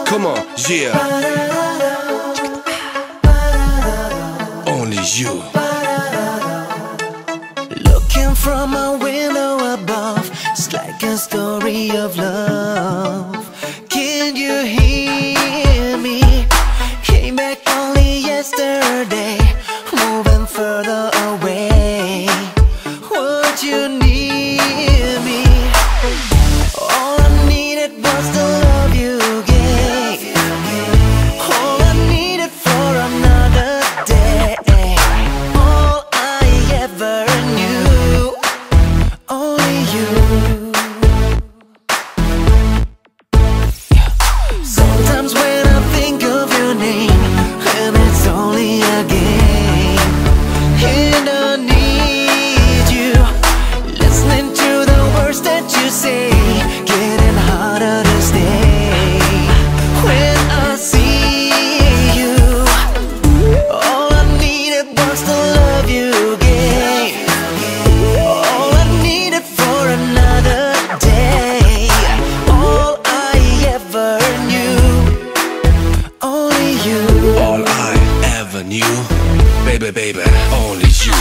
Come on, yeah. Only you. Looking from a window above, it's like a story of love. Can you hear me? Came back only yesterday, moving further away. Would you need me? All I needed was the love you gave. All I needed for another day. All I ever knew, only you. Sometimes when I think of your name, and it's only a game, and I need you, listening to the words that you say, getting harder to stay. When I see you, all I needed was the love you gave. All I needed for another day. All I ever knew, only you. All I ever knew, baby, baby, only you.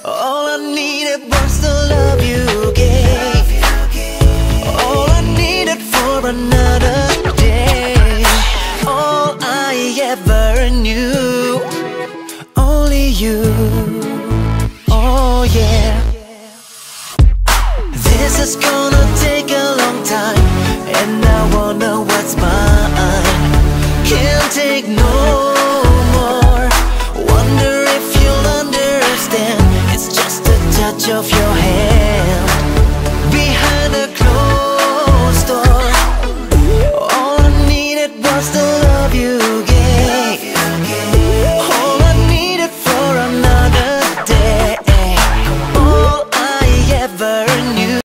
All I needed was the love you gave. All I needed for another day. All I ever knew, only you. Oh yeah. This is gonna take a long time, and I wonder what's mine. Can't take no more. Wonder if you'll understand. It's just a touch of your hand.